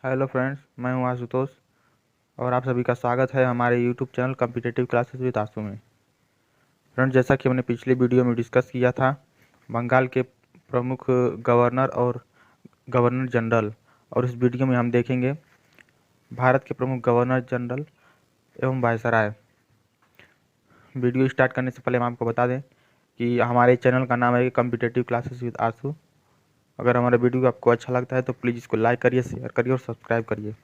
Hello friends, मैं हूं आशुतोष और आप सभी का स्वागत है हमारे YouTube channel competitive classes with Ashu में। फ्रेंड्स, जैसा कि हमने पिछले वीडियो में डिस्कस किया था, बंगाल के प्रमुख गवर्नर और गवर्नर जनरल, और इस वीडियो में हम देखेंगे भारत के प्रमुख गवर्नर जनरल एवं वायसराय। वीडियो स्टार्ट करने से पहले हम आपको बता दें कि हमारे चैनल का नाम है कॉम्पिटिटिव क्लासेस विद आशु। अगर हमारा वीडियो आपको अच्छा लगता है तो प्लीज़ इसको लाइक करिए, शेयर करिए और सब्सक्राइब करिए।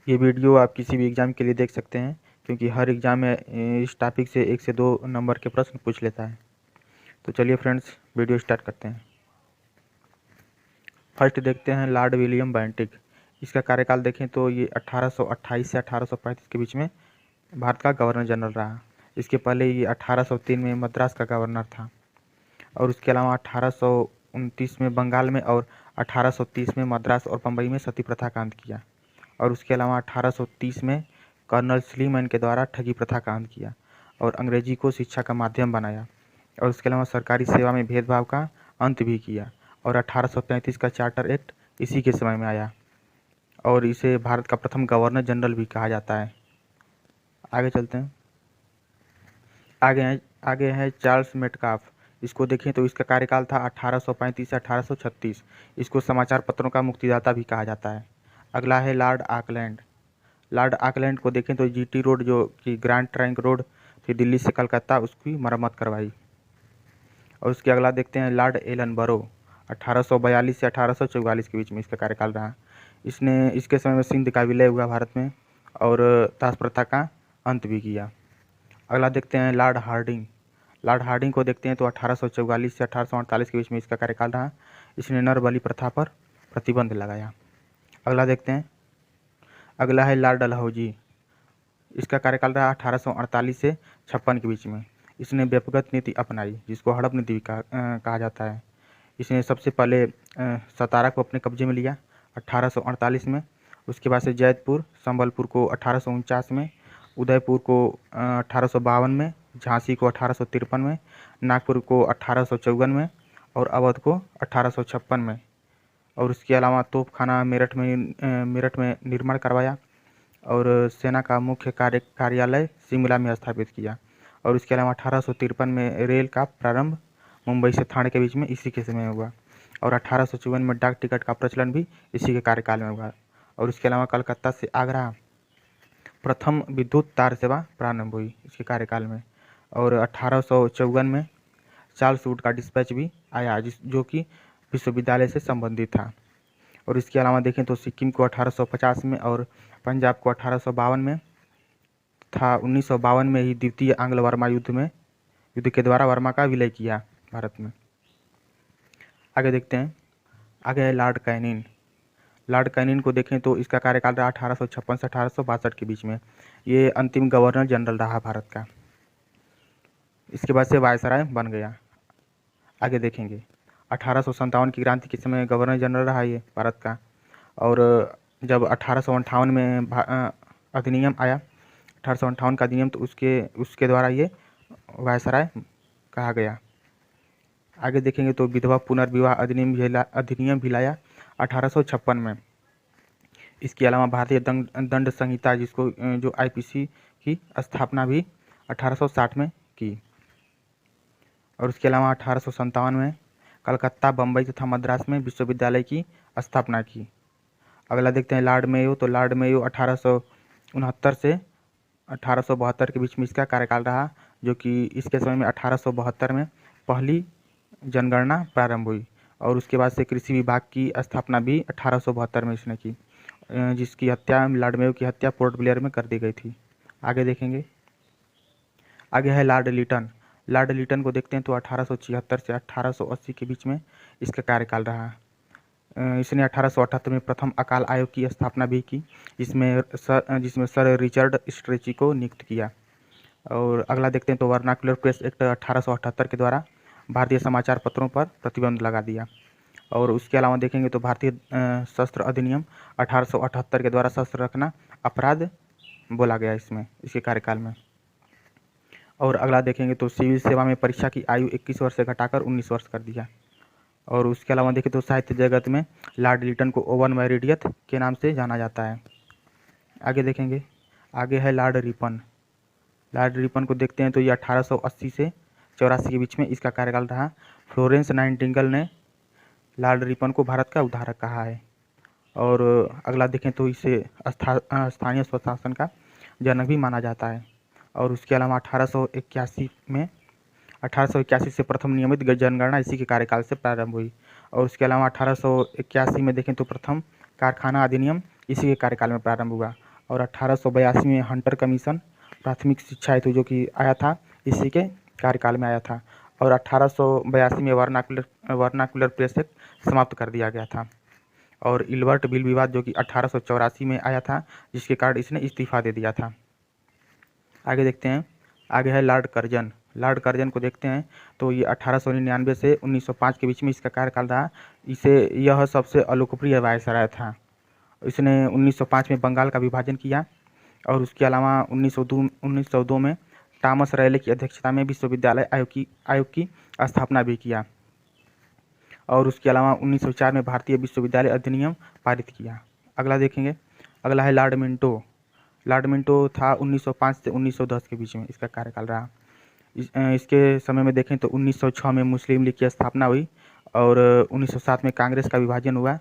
ये वीडियो आप किसी भी एग्ज़ाम के लिए देख सकते हैं, क्योंकि हर एग्ज़ाम में इस टॉपिक से 1 से 2 नंबर के प्रश्न पूछ लेता है। तो चलिए फ्रेंड्स, वीडियो स्टार्ट करते हैं। फर्स्ट देखते हैं लॉर्ड विलियम बेंटिक। इसका कार्यकाल देखें तो ये 1828 से 1835 के बीच में भारत का गवर्नर जनरल रहा। इसके पहले ये 1803 में मद्रास का गवर्नर था, और उसके अलावा 1829 में बंगाल में और 1830 में मद्रास और बम्बई में सती प्रथा का अंत किया, और उसके अलावा 1830 में कर्नल स्लीमैन के द्वारा ठगी प्रथा का अंत किया और अंग्रेजी को शिक्षा का माध्यम बनाया, और उसके अलावा सरकारी सेवा में भेदभाव का अंत भी किया। और 1835 का चार्टर एक्ट इसी के समय में आया, और इसे भारत का प्रथम गवर्नर जनरल भी कहा जाता है। आगे चलते हैं। आगे है चार्ल्स मेटकाफ। इसको देखें तो इसका कार्यकाल था 1835 से 1836। इसको समाचार पत्रों का मुक्तिदाता भी कहा जाता है। अगला है लॉर्ड ऑकलैंड। लॉर्ड ऑकलैंड को देखें तो जीटी रोड, जो कि ग्रैंड ट्रंक रोड थी दिल्ली से कलकत्ता, उसकी मरम्मत करवाई। और उसके अगला देखते हैं लॉर्ड एलन बरो। 1842 से 1844 के बीच में इसका कार्यकाल रहा। इसके समय में सिंध का विलय हुआ भारत में, और दास प्रथा का अंत भी किया। अगला देखते हैं लॉर्ड हार्डिंग। लॉर्ड हार्डिंग को देखते हैं तो 1844 से 1848 के बीच में इसका कार्यकाल रहा। इसने नर बलि प्रथा पर प्रतिबंध लगाया। अगला देखते हैं। अगला है लॉर्ड डलहौजी। इसका कार्यकाल रहा 1848 से 56 के बीच में। इसने व्यक्तिगत नीति अपनाई, जिसको हड़प नीति भी कहा जाता है। इसने सबसे पहले सतारा को अपने कब्जे में लिया 1848 में। उसके बाद से जैतपुर, संबलपुर को 1849 में, उदयपुर को 1852 में, झांसी को 1853 में, नागपुर को 1854 में, और अवध को 1856 में। और उसके अलावा तोपखाना मेरठ में निर्माण करवाया, और सेना का मुख्य कार्यालय शिमला में स्थापित किया। और इसके अलावा 1853 में रेल का प्रारंभ मुंबई से थाने के बीच में इसी के समय हुआ, और 1854 में डाक टिकट का प्रचलन भी इसी के कार्यकाल में हुआ। और इसके अलावा कलकत्ता से आगरा प्रथम विद्युत तार सेवा प्रारंभ हुई इसके कार्यकाल में। और 1854 में चार्ल्स वुड का डिस्पैच भी आया, जो कि विश्वविद्यालय से संबंधित था। और इसके अलावा देखें तो सिक्किम को 1850 में और पंजाब को 1852 में था। 1952 में ही द्वितीय आंग्ल वर्मा युद्ध के द्वारा वर्मा का विलय किया भारत में। आगे देखते हैं। आगे है लॉर्ड कैनिन। लॉर्ड कैनिन को देखें तो इसका कार्यकाल रहा 1856 से 1862 के बीच में। ये अंतिम गवर्नर जनरल रहा भारत का। इसके बाद से वायसराय बन गया। आगे देखेंगे। 1857 की क्रांति के समय गवर्नर जनरल रहा ये भारत का। और जब 1858 में अधिनियम आया, 1858 का अधिनियम, तो उसके द्वारा ये वायसराय कहा गया। आगे देखेंगे तो विधवा पुनर्विवाह अधिनियम भी लाया 1856 में। इसके अलावा भारतीय दंड संहिता, जिसको जो आईपीसी की स्थापना भी 1860 में की। और उसके अलावा 1857 में कलकत्ता, बम्बई तथा मद्रास में विश्वविद्यालय की स्थापना की। अगला देखते हैं लॉर्ड मेयो। तो लॉर्ड मेयो 1869 से 1872 के बीच में इसका कार्यकाल रहा, जो कि इसके समय में 1872 में पहली जनगणना प्रारंभ हुई। और उसके बाद से कृषि विभाग की स्थापना भी 1872 में इसने की, जिसकी हत्या, लॉर्ड मेयो की हत्या पोर्ट ब्लेयर में कर दी गई थी। आगे देखेंगे। आगे है लॉर्ड लिटन। लॉर्ड लिटन को देखते हैं तो 1876 से 1880 के बीच में इसका कार्यकाल रहा। इसने 1878 में प्रथम अकाल आयोग की स्थापना भी की, जिसमें सर रिचर्ड स्ट्रेची को नियुक्त किया। और अगला देखते हैं तो वर्नाकुलर प्रेस एक्ट 1878 के द्वारा भारतीय समाचार पत्रों पर प्रतिबंध लगा दिया। और उसके अलावा देखेंगे तो भारतीय शस्त्र अधिनियम 1878 के द्वारा शस्त्र रखना अपराध बोला गया इसके कार्यकाल में। और अगला देखेंगे तो सिविल सेवा में परीक्षा की आयु 21 वर्ष से घटाकर 19 वर्ष कर दिया। और उसके अलावा देखें तो साहित्य जगत में लॉर्ड लिटन को ओवन मेरिडियथ के नाम से जाना जाता है। आगे देखेंगे, आगे है लॉर्ड रिपन। लॉर्ड रिपन को देखते हैं तो ये 1880 से 84 के बीच में इसका कार्यकाल रहा। फ्लोरेंस नाइटिंगेल ने लॉर्ड रिपन को भारत का उद्धारक कहा है। और अगला देखें तो इसे स्थानीय स्वशासन का जनक भी माना जाता है। और उसके अलावा 1881 से प्रथम नियमित जनगणना इसी के कार्यकाल से प्रारंभ हुई। और उसके अलावा 1881 में देखें तो प्रथम कारखाना अधिनियम इसी के कार्यकाल में प्रारंभ हुआ। और 1882 में हंटर कमीशन प्राथमिक शिक्षा हेतु जो कि आया था, इसी के कार्यकाल में आया था। और 1882 में वर्नाकुलर प्रेस एक्ट समाप्त कर दिया गया था। और इल्बर्ट बिल विवाद जो कि 1884 में आया था, जिसके कारण इसने इस्तीफा दे दिया था। आगे देखते हैं, आगे है लॉर्ड कर्जन। लॉर्ड कर्जन को देखते हैं तो ये 1899 से 1905 के बीच में इसका कार्यकाल रहा। यह सबसे अलोकप्रिय वायसराय था। इसने 1905 में बंगाल का विभाजन किया। और उसके अलावा 1902 में थॉमस रैले की अध्यक्षता में विश्वविद्यालय आयोग की स्थापना भी किया। और उसके अलावा 1904 में भारतीय विश्वविद्यालय अधिनियम पारित किया। अगला देखेंगे, अगला है लॉर्ड मिंटो। लॉर्ड मिंटो था 1905 से 1910 के बीच में इसका कार्यकाल रहा। इसके समय में देखें तो 1906 में मुस्लिम लीग की स्थापना हुई। और 1907 में कांग्रेस का विभाजन हुआ।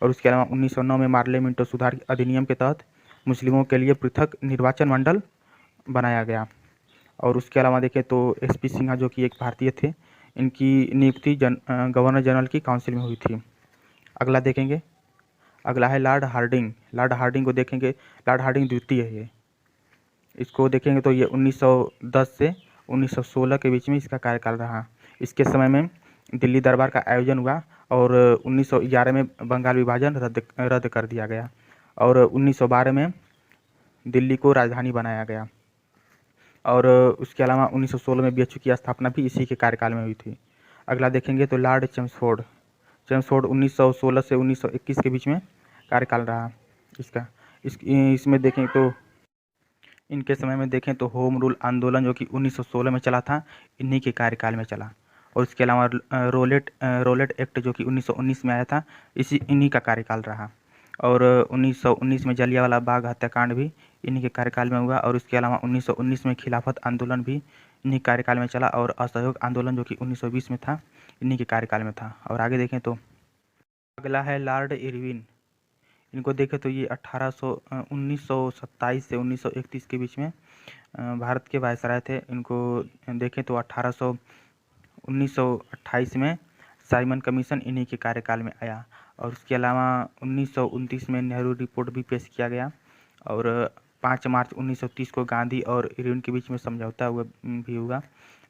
और उसके अलावा 1909 में मार्ले मिंटो सुधार अधिनियम के तहत मुस्लिमों के लिए पृथक निर्वाचन मंडल बनाया गया। और उसके अलावा देखें तो एसपी सिन्हा जो कि एक भारतीय थे, इनकी नियुक्ति गवर्नर जनरल की काउंसिल में हुई थी। अगला देखेंगे, अगला है लॉर्ड हार्डिंग। लॉर्ड हार्डिंग को देखेंगे, लॉर्ड हार्डिंग द्वितीय है ये। इसको देखेंगे तो ये 1910 से 1916 के बीच में इसका कार्यकाल रहा। इसके समय में दिल्ली दरबार का आयोजन हुआ। और 1911 में बंगाल विभाजन रद्द कर दिया गया। और 1912 में दिल्ली को राजधानी बनाया गया। और उसके अलावा 1916 में बीएचयू की स्थापना भी इसी के कार्यकाल में हुई थी। अगला देखेंगे तो लॉर्ड चेम्सफोर्ड। चेम्सफोर्ड 1916 से 1921 के बीच में कार्यकाल रहा इसका। इसमें देखें तो इनके समय में देखें तो होम रूल आंदोलन जो कि 1916 में चला था, इन्हीं के कार्यकाल में चला। और इसके अलावा रोलेट एक्ट जो कि 1919 में आया था, इन्हीं का कार्यकाल रहा। और 1919 में जलियांवाला बाग हत्याकांड भी इन्हीं के कार्यकाल में हुआ। और इसके अलावा 1919 में खिलाफत आंदोलन भी इन्हीं कार्यकाल में चला। और असहयोग आंदोलन जो कि 1920 में था, इन्हीं के कार्यकाल में था। और आगे देखें तो अगला है लॉर्ड इरविन। इनको देखें तो ये 1927 से 1931 के बीच में भारत के वायसराय थे। इनको देखें तो 1928 में साइमन कमीशन इन्हीं के कार्यकाल में आया। और उसके अलावा 1929 में नेहरू रिपोर्ट भी पेश किया गया। और 5 मार्च 1930 को गांधी और इरविन के बीच में समझौता हुआ भी हुआ।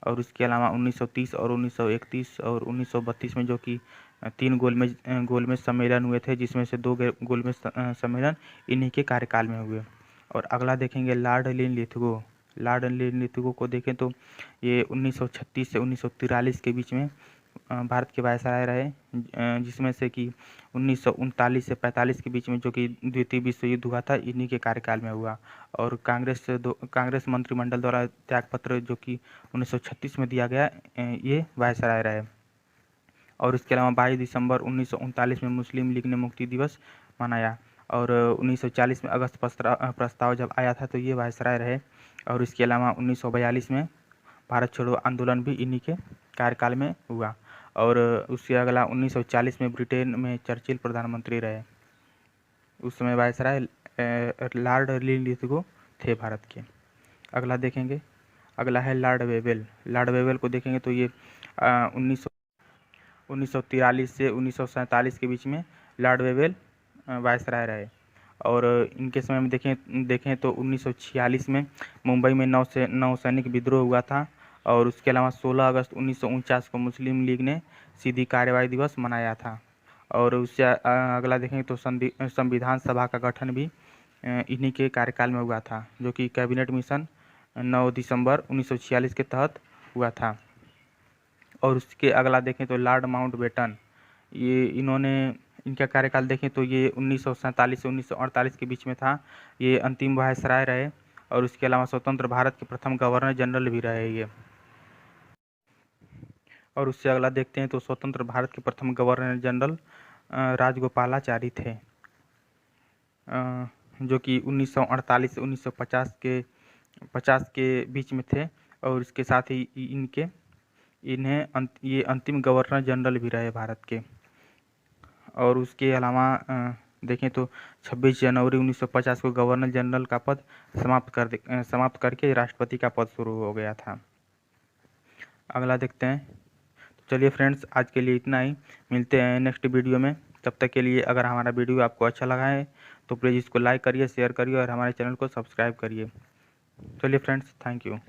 और उसके अलावा 1930 और 1931 और 1932 में जो कि 3 गोलमेज सम्मेलन हुए थे, जिसमें से 2 गोलमेज सम्मेलन इन्हीं के कार्यकाल में हुए। और अगला देखेंगे लॉर्ड लिनलिथगो। लॉर्ड लिनलिथगो को देखें तो ये 1936 से 1943 के बीच में भारत के वायसराय रहे, जिसमें से कि 1939 से 45 के बीच में जो कि द्वितीय विश्व युद्ध हुआ था, इन्हीं के कार्यकाल में हुआ। और कांग्रेस मंत्रिमंडल द्वारा त्यागपत्र जो कि 1936 में दिया गया, ये वायसराय रहे। और इसके अलावा 22 दिसंबर 1939 में मुस्लिम लीग ने मुक्ति दिवस मनाया। और 1940 में अगस्त प्रस्ताव जब आया था तो ये वायसराय रहे। और इसके अलावा 1942 में भारत छोड़ो आंदोलन भी इन्हीं के कार्यकाल में हुआ। और उससे अगला 1940 में ब्रिटेन में चर्चिल प्रधानमंत्री रहे। उस समय वायसराय लॉर्ड लिनलिथगो थे भारत के। अगला देखेंगे, अगला है लॉर्ड वेवेल। लॉर्ड वेवेल को देखेंगे तो ये 1943 से 1947 के बीच में लॉर्ड वेवेल वायसराय रहे। और इनके समय में देखें तो 1946 में मुंबई में नौसैनिक विद्रोह हुआ था। और उसके अलावा 16 अगस्त 1949 को मुस्लिम लीग ने सीधी कार्यवाही दिवस मनाया था। और उससे अगला देखें तो संविधान सभा का गठन भी इन्हीं के कार्यकाल में हुआ था, जो कि कैबिनेट मिशन 9 दिसंबर 1946 के तहत हुआ था। और उसके अगला देखें तो लॉर्ड माउंटबेटन, इनका कार्यकाल देखें तो ये 1947 से 1948 के बीच में था। ये अंतिम वायसराय रहे। और उसके अलावा स्वतंत्र भारत के प्रथम गवर्नर जनरल भी रहे ये। और उससे अगला देखते हैं तो स्वतंत्र भारत के प्रथम गवर्नर जनरल राजगोपालाचारी थे, जो कि 1948 से 1950 के बीच में थे। और इसके साथ ही ये अंतिम गवर्नर जनरल भी रहे भारत के। और उसके अलावा देखें तो 26 जनवरी 1950 को गवर्नर जनरल का पद समाप्त करके राष्ट्रपति का पद शुरू हो गया था। अगला देखते हैं। तो चलिए फ्रेंड्स, आज के लिए इतना ही, मिलते हैं नेक्स्ट वीडियो में। तब तक के लिए अगर हमारा वीडियो आपको अच्छा लगा है तो प्लीज़ इसको लाइक करिए, शेयर करिए और हमारे चैनल को सब्सक्राइब करिए। चलिए फ्रेंड्स, थैंक यू।